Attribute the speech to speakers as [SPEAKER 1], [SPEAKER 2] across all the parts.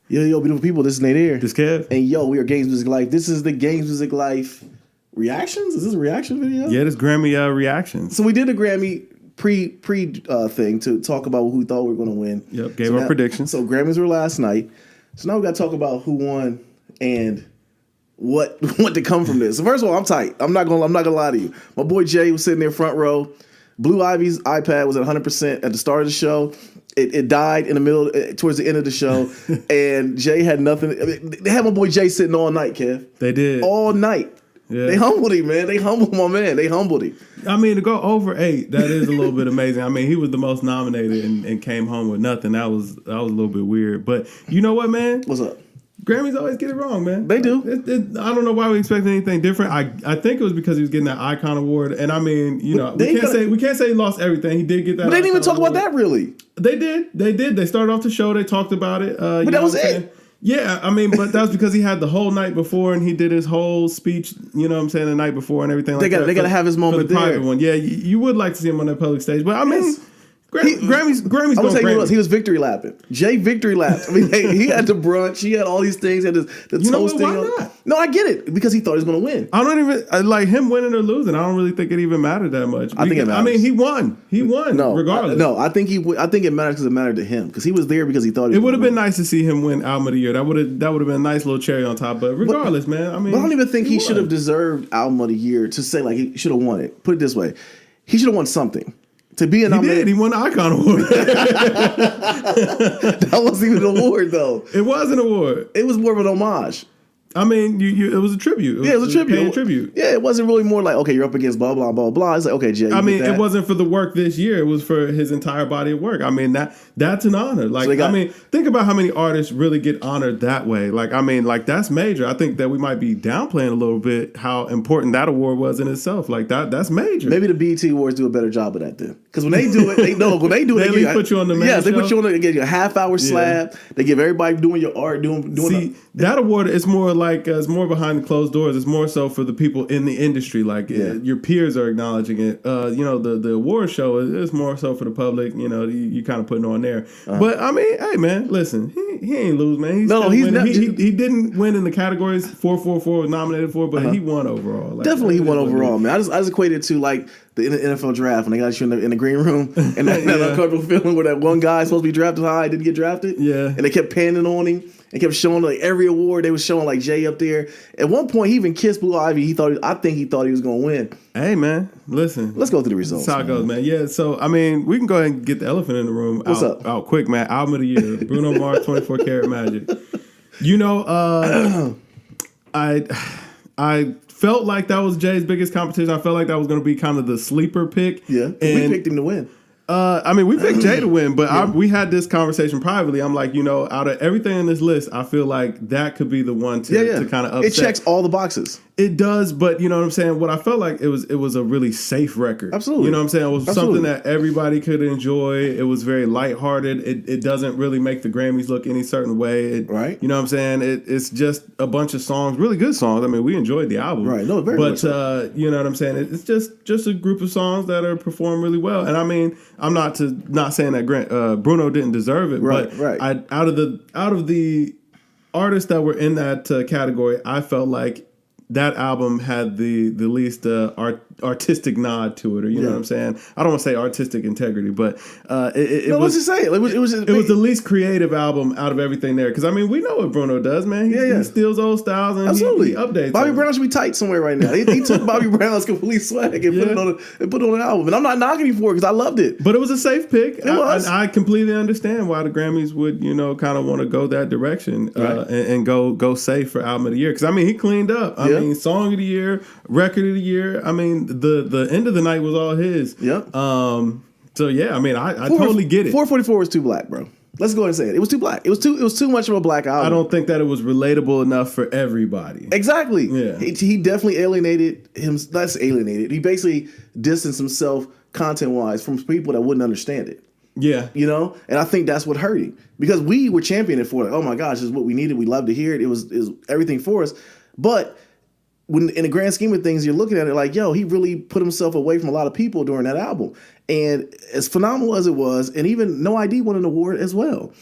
[SPEAKER 1] Yo, beautiful people, this is Nate here.
[SPEAKER 2] This Kev.
[SPEAKER 1] And yo, we are Games Music Life. This is the Games Music Life reactions? Is this a reaction video?
[SPEAKER 2] Yeah, this Grammy reactions.
[SPEAKER 1] So we did a Grammy pre thing to talk about who we thought we were going to win.
[SPEAKER 2] Yep, gave our predictions.
[SPEAKER 1] So Grammys were last night. So now we got to talk about who won and what to come from this. So first of all, I'm tight. I'm not gonna lie to you. My boy Jay was sitting there front row. Blue Ivy's iPad was at 100% at the start of the show. It died in the middle, towards the end of the show, and Jay had nothing. I mean, they had my boy Jay sitting all night, Kev.
[SPEAKER 2] They did.
[SPEAKER 1] All night. Yeah. They humbled him, man. They humbled my man. They humbled him.
[SPEAKER 2] I mean, to go over 8, that is a little bit amazing. I mean, he was the most nominated and came home with nothing. That was a little bit weird. But you know what, man?
[SPEAKER 1] What's up?
[SPEAKER 2] Grammys always get it wrong, man.
[SPEAKER 1] They do.
[SPEAKER 2] I don't know why we expected anything different. I think it was because he was getting that Icon Award, and I mean, you know, we can't say he lost everything. He did get that.
[SPEAKER 1] But they didn't even talk about that, really.
[SPEAKER 2] They did. They started off the show. They talked about it.
[SPEAKER 1] But that was it.
[SPEAKER 2] Yeah, I mean, but that's because he had the whole night before, and he did his whole speech. You know what I'm saying, the night before and everything. They got
[SPEAKER 1] to have his moment there.
[SPEAKER 2] Private one. Yeah, you would like to see him on that public stage, but I mean. Grammys.
[SPEAKER 1] I would say he was victory lapping. Jay victory lapped. I mean, he had the brunch. He had all these things. He had the toasting.
[SPEAKER 2] Why not?
[SPEAKER 1] No, I get it because he thought he was going to win.
[SPEAKER 2] I don't even like him winning or losing. I don't really think it even mattered that much.
[SPEAKER 1] I think it matters.
[SPEAKER 2] I mean, he won. He won.
[SPEAKER 1] No,
[SPEAKER 2] regardless.
[SPEAKER 1] I think it matters because it mattered to him because he was there because he thought
[SPEAKER 2] it would have been nice to see him win Album of the Year. That would have been a nice little cherry on top. But regardless, man, I mean,
[SPEAKER 1] but I don't even think he should have deserved Album of the Year to say like he should have won it. Put it this way, he should have won something. To be a nominated.
[SPEAKER 2] He won the Icon Award.
[SPEAKER 1] That wasn't even an award, though.
[SPEAKER 2] It was an award.
[SPEAKER 1] It was more of an homage.
[SPEAKER 2] I mean, it was a tribute.
[SPEAKER 1] It was a tribute.
[SPEAKER 2] Tribute.
[SPEAKER 1] Yeah, it wasn't really more like, okay, you're up against blah, blah, blah, blah. It's like, okay, Jay,
[SPEAKER 2] I mean, it wasn't for the work this year. It was for his entire body of work. I mean, that's an honor. Like, I mean, think about how many artists really get honored that way. Like, I mean, like, that's major. I think that we might be downplaying a little bit how important that award was in itself. Like, that's major.
[SPEAKER 1] Maybe the BET Awards do a better job of that then. Because when they do it, they at
[SPEAKER 2] least put you on the main show.
[SPEAKER 1] They put you on they give you a half-hour slab. They give everybody doing your art,
[SPEAKER 2] that award is more like, it's more behind the closed doors. It's more so for the people in the industry. Like your peers are acknowledging it. You know, the award show is more so for the public. You know, you kind of putting on there. But I mean, hey man, listen, he ain't lose, man. He didn't win in the categories 444 was nominated for, but he won overall. Like,
[SPEAKER 1] definitely, he won overall, man. I just equated to like the NFL draft when they got you in the green room and that uncomfortable feeling where that one guy supposed to be drafted high didn't get drafted.
[SPEAKER 2] Yeah,
[SPEAKER 1] and they kept panning on him. And kept showing like every award they was showing like Jay up there. At one point, he even kissed Blue Ivy. I think he thought he was going to win.
[SPEAKER 2] Hey man, listen.
[SPEAKER 1] Let's go through the results.
[SPEAKER 2] That's how it goes, man. Yeah. So I mean, we can go ahead and get the elephant in the room.
[SPEAKER 1] What's up?
[SPEAKER 2] Out quick, man. Album of the Year, Bruno Mars, 24 Karat Magic. You know, I felt like that was Jay's biggest competition. I felt like that was going to be kind of the sleeper pick.
[SPEAKER 1] Yeah, and we picked him to win.
[SPEAKER 2] I mean, we picked Jay to win, but we had this conversation privately. I'm like, you know, out of everything in this list, I feel like that could be the one to kind of upset.
[SPEAKER 1] It checks all the boxes.
[SPEAKER 2] It does, but you know what I'm saying? What I felt like it was a really safe record.
[SPEAKER 1] Absolutely.
[SPEAKER 2] You know what I'm saying? It was something that everybody could enjoy. It was very lighthearted. It doesn't really make the Grammys look any certain way.
[SPEAKER 1] Right.
[SPEAKER 2] You know what I'm saying? It's just a bunch of songs, really good songs. I mean, we enjoyed the album.
[SPEAKER 1] Right. No, very much
[SPEAKER 2] so. You know what I'm saying? It's just a group of songs that are performed really well. And I mean, I'm not saying that Bruno didn't deserve it, but out of the artists that were in that category, I felt like that album had the least artistic nod to it, or you know what I'm saying. I don't want to say artistic integrity, but it was.
[SPEAKER 1] What's it say? It was
[SPEAKER 2] the least creative album out of everything there. Because I mean, we know what Bruno does, man. He steals old styles and he updates.
[SPEAKER 1] Bobby Brown should be tight somewhere right now. He took Bobby Brown's complete swag and put it on an album, and I'm not knocking him for it because I loved it.
[SPEAKER 2] But it was a safe pick.
[SPEAKER 1] It was.
[SPEAKER 2] I completely understand why the Grammys would kind of want to go that direction and go safe for Album of the Year. Because I mean, he cleaned up. I mean, Song of the Year, Record of the Year. I mean, the end of the night was all his.
[SPEAKER 1] Yep.
[SPEAKER 2] So yeah, I mean, I totally get it.
[SPEAKER 1] 444 was too black, bro. Let's go ahead and say it. It was too black. It was too much of a black album.
[SPEAKER 2] I don't think that it was relatable enough for everybody.
[SPEAKER 1] Exactly.
[SPEAKER 2] Yeah.
[SPEAKER 1] He definitely alienated him. That's alienated. He basically distanced himself content-wise from people that wouldn't understand it.
[SPEAKER 2] Yeah.
[SPEAKER 1] You know? And I think that's what hurt him. Because we were championing for it. Oh my gosh, this is what we needed. We loved to hear it. It was everything for us. But when in the grand scheme of things, you're looking at it like, yo, he really put himself away from a lot of people during that album. And as phenomenal as it was, and even No ID won an award as well.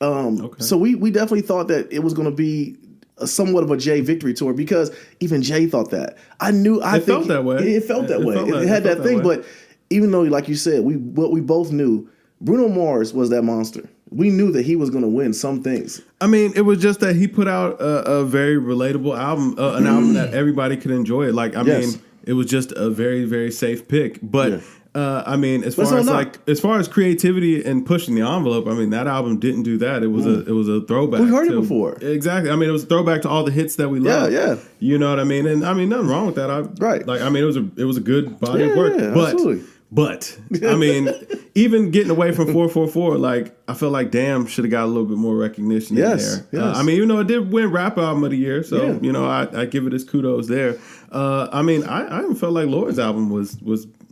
[SPEAKER 1] So we definitely thought that it was going to be somewhat of a Jay victory tour because even Jay thought that. It
[SPEAKER 2] felt that way.
[SPEAKER 1] It felt that way. It had that thing, but even though, like you said, we both knew Bruno Mars was that monster. We knew that he was going to win some things.
[SPEAKER 2] I mean, it was just that he put out a very relatable album, an album that everybody could enjoy. Like, I mean, it was just a very, very safe pick. But I mean, as far as creativity and pushing the envelope, I mean, that album didn't do that. It was a throwback.
[SPEAKER 1] We've heard it before.
[SPEAKER 2] Exactly. I mean, it was a throwback to all the hits that we love.
[SPEAKER 1] Yeah.
[SPEAKER 2] You know what I mean? And I mean, nothing wrong with that.
[SPEAKER 1] Right.
[SPEAKER 2] Like, I mean, it was a good body of work.
[SPEAKER 1] Absolutely.
[SPEAKER 2] But I mean, even getting away from 444, like I feel like Damn should have got a little bit more recognition in there.
[SPEAKER 1] Yes.
[SPEAKER 2] I mean, even though it did win Rap Album of the Year, so you know, I give it his kudos there. I mean, I even felt like Lord's album was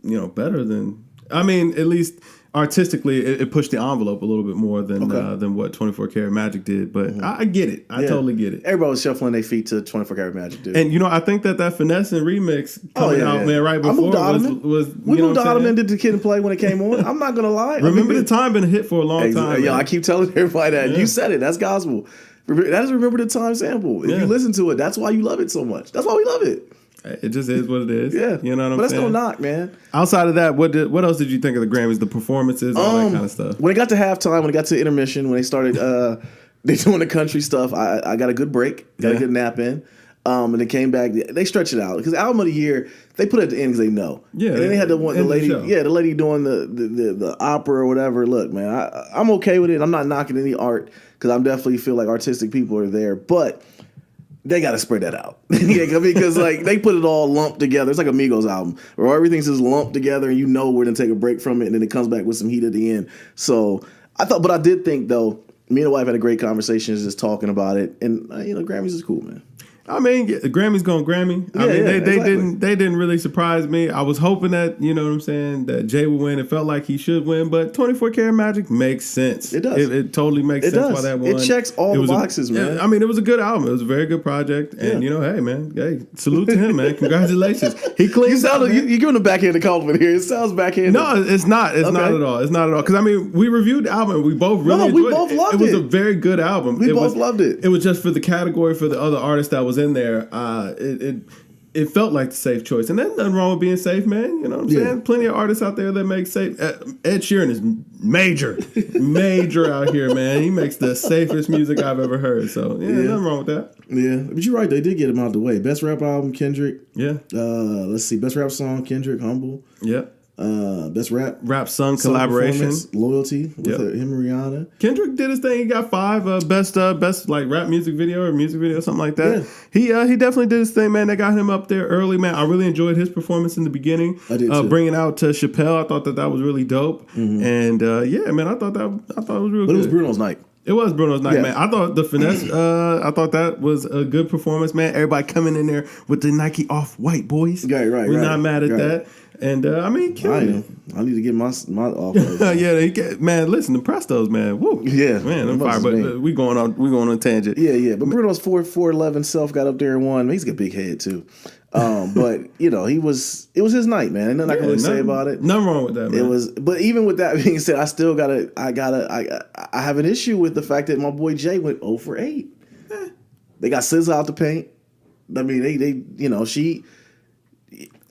[SPEAKER 2] better than. I mean, at least artistically, it pushed the envelope a little bit more than what 24 Karat Magic did. But I get it. I totally get it.
[SPEAKER 1] Everybody was shuffling their feet to 24 Karat Magic, dude.
[SPEAKER 2] And I think that Finessing remix coming out, man, right before was
[SPEAKER 1] we moved to Ottoman, did the Kid and Play when it came on. I'm not gonna lie.
[SPEAKER 2] Remember the Time been a hit for a long time.
[SPEAKER 1] Yeah, I keep telling everybody that. You said it. That's gospel. That is Remember the Time sample. If you listen to it, that's why you love it so much. That's why we love it.
[SPEAKER 2] It just is what it is.
[SPEAKER 1] Yeah.
[SPEAKER 2] You know what I'm saying?
[SPEAKER 1] But that's no knock, man.
[SPEAKER 2] Outside of that, what else did you think of the Grammys? The performances, all that kind of stuff?
[SPEAKER 1] When it got to halftime, when it got to intermission, when they started they doing the country stuff, I got a good break, got a good nap in. And they came back. They stretched it out. Because Album of the Year, they put it at the end because they know.
[SPEAKER 2] Yeah.
[SPEAKER 1] And then they had the lady doing the opera or whatever. Look, man, I'm okay with it. I'm not knocking any art because I definitely feel like artistic people are there. But they got to spread that out. Because like they put it all lumped together. It's like a Migos album where everything's just lumped together and we're going to take a break from it and then it comes back with some heat at the end. So I did think though, me and the wife had a great conversation just talking about it. And Grammys is cool, man.
[SPEAKER 2] I mean, the Grammys going Grammy. I mean, they didn't really surprise me. I was hoping that, you know what I'm saying, that Jay would win. It felt like he should win, but 24 Karat Magic makes sense.
[SPEAKER 1] It does.
[SPEAKER 2] It totally makes sense why that won.
[SPEAKER 1] It checks all the boxes, man.
[SPEAKER 2] I mean, it was a good album. It was a very good project. And, hey, man, salute to him, man. Congratulations. He cleans up.
[SPEAKER 1] You're giving a backhanded compliment here. It sounds backhanded.
[SPEAKER 2] No, it's not. It's not at all. It's not at all. Because, I mean, we reviewed the album and we both really enjoyed it.
[SPEAKER 1] We both loved it.
[SPEAKER 2] It was a very good album.
[SPEAKER 1] We both loved it.
[SPEAKER 2] It was just for the category for the other artists that was in there. It felt like the safe choice, and there's nothing wrong with being safe, man. You know what I'm saying? Plenty of artists out there that make safe. Ed Sheeran is major out here, man. He makes the safest music I've ever heard. So nothing wrong with that.
[SPEAKER 1] Yeah, but you're right. They did get him out the way. Best rap album, Kendrick.
[SPEAKER 2] Yeah.
[SPEAKER 1] Let's see. Best rap song, Kendrick, Humble.
[SPEAKER 2] Yeah.
[SPEAKER 1] Best rap
[SPEAKER 2] song collaboration,
[SPEAKER 1] Loyalty with him and Rihanna.
[SPEAKER 2] Kendrick did his thing. He got 5 best like rap music video or music video, something like that. Yeah. He definitely did his thing, man. They got him up there early, man. I really enjoyed his performance in the beginning.
[SPEAKER 1] I did too.
[SPEAKER 2] Bringing out Chappelle, I thought that was really dope. Mm-hmm. And man, I thought it was real good.
[SPEAKER 1] But it was Bruno's night.
[SPEAKER 2] It was Bruno's night, man. I thought the finesse. I thought that was a good performance, man. Everybody coming in there with the Nike Off-White boys.
[SPEAKER 1] Right.
[SPEAKER 2] We're not mad at that. And I mean,
[SPEAKER 1] I need to get my off.
[SPEAKER 2] Man, listen, the Prestos, man. Woo.
[SPEAKER 1] Yeah,
[SPEAKER 2] man, I'm fire. But we going on a tangent.
[SPEAKER 1] Yeah. But Bruno's 4'11" self got up there and won. He's got a big head too. But it was his night, man. Ain't nothing I can really say about it.
[SPEAKER 2] Nothing wrong with that, man.
[SPEAKER 1] But even with that being said, I have an issue with the fact that my boy Jay went 0 for 8. They got SZA out the paint. I mean,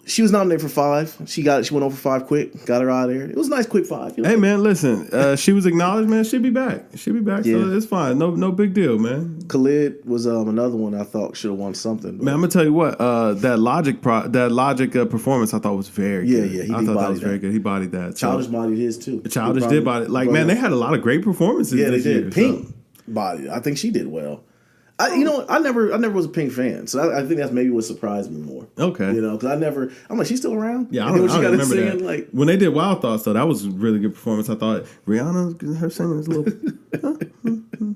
[SPEAKER 1] she was nominated for 5. She went over 5 quick. Got her out of there. It was a nice quick 5.
[SPEAKER 2] Hey man, listen. She was acknowledged, man. She'll be back. So it's fine. No big deal, man.
[SPEAKER 1] Khalid was another one I thought should have won something.
[SPEAKER 2] Man, I'm gonna tell you what. That Logic performance I thought was very good.
[SPEAKER 1] Yeah.
[SPEAKER 2] I thought that was very good. He bodied that.
[SPEAKER 1] Childish bodied his too.
[SPEAKER 2] Childish did body. Like man, they had a lot of great performances.
[SPEAKER 1] Yeah,
[SPEAKER 2] this
[SPEAKER 1] they did.
[SPEAKER 2] Year,
[SPEAKER 1] Pink bodied. I think she did well. I never was a Pink fan, so I think that's maybe what surprised me more.
[SPEAKER 2] Okay,
[SPEAKER 1] because I'm like, she's still around.
[SPEAKER 2] Yeah, I don't remember singing, that. Like when they did Wild Thoughts, though, that was a really good performance. I thought Rihanna, her singing is a little,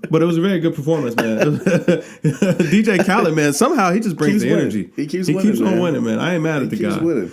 [SPEAKER 2] but it was a very good performance, man. DJ Khaled, man, somehow he just brings the energy.
[SPEAKER 1] He keeps on winning, man.
[SPEAKER 2] I ain't mad at the guy.
[SPEAKER 1] Winning.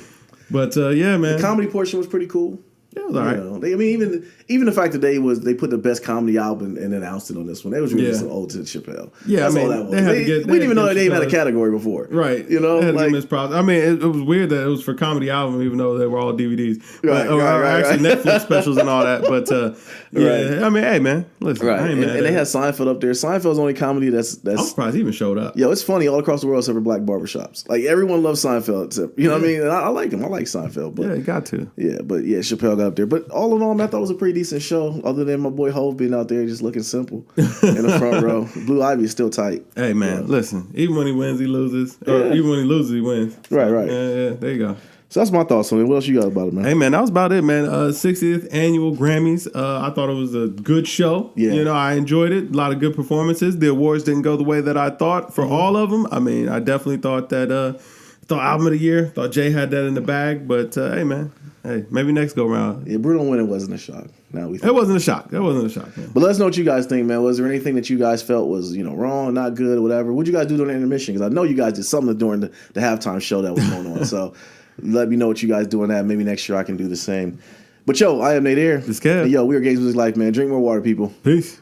[SPEAKER 2] But yeah, man,
[SPEAKER 1] the comedy portion was pretty cool.
[SPEAKER 2] Yeah, it was all right.
[SPEAKER 1] I mean, even the fact that they put the best comedy album and announced it on this one, they was really so old to Chappelle.
[SPEAKER 2] Yeah,
[SPEAKER 1] that's all that was. We didn't even know that they even had a category before.
[SPEAKER 2] Right.
[SPEAKER 1] You know,
[SPEAKER 2] they had to give him his props. I mean, it was weird that it was for comedy album, even though they were all DVDs. Actually, Netflix specials and all that. But I mean, hey man, listen, I ain't mad.
[SPEAKER 1] And they had Seinfeld up there. Seinfeld's only comedy that's. I'm
[SPEAKER 2] surprised he even showed up.
[SPEAKER 1] Yo, it's funny all across the world except for black barbershops. Like everyone loves Seinfeld, except what I mean. And I like him. I like Seinfeld. But,
[SPEAKER 2] you got to.
[SPEAKER 1] Yeah, but Chappelle got up there. But all in all, man, I thought it was a pretty decent show. Other than my boy Hov being out there just looking simple in the front row. Blue Ivy is still tight.
[SPEAKER 2] Hey man, listen. Even when he wins, he loses. Or even when he loses, he wins. So,
[SPEAKER 1] right.
[SPEAKER 2] Yeah. There you go.
[SPEAKER 1] So that's my thoughts on it. What else you got about it, man?
[SPEAKER 2] Hey, man, that was about it, man. 60th annual Grammys. I thought it was a good show. Yeah. I enjoyed it. A lot of good performances. The awards didn't go the way that I thought for all of them. I mean, I definitely thought that album of the year. Thought Jay had that in the bag. But, hey, man. Hey, maybe next go round.
[SPEAKER 1] Yeah, Bruno winning wasn't a shock.
[SPEAKER 2] It wasn't a shock. That wasn't a shock, man.
[SPEAKER 1] But let us know what you guys think, man. Was there anything that you guys felt was, wrong, not good, or whatever? What'd you guys do during the intermission? Because I know you guys did something during the halftime show that was going on. So let me know what you guys doing that. Maybe next year I can do the same. But, I am Nate Air.
[SPEAKER 2] This Kev.
[SPEAKER 1] And, we are Games Music Life, man. Drink more water, people.
[SPEAKER 2] Peace.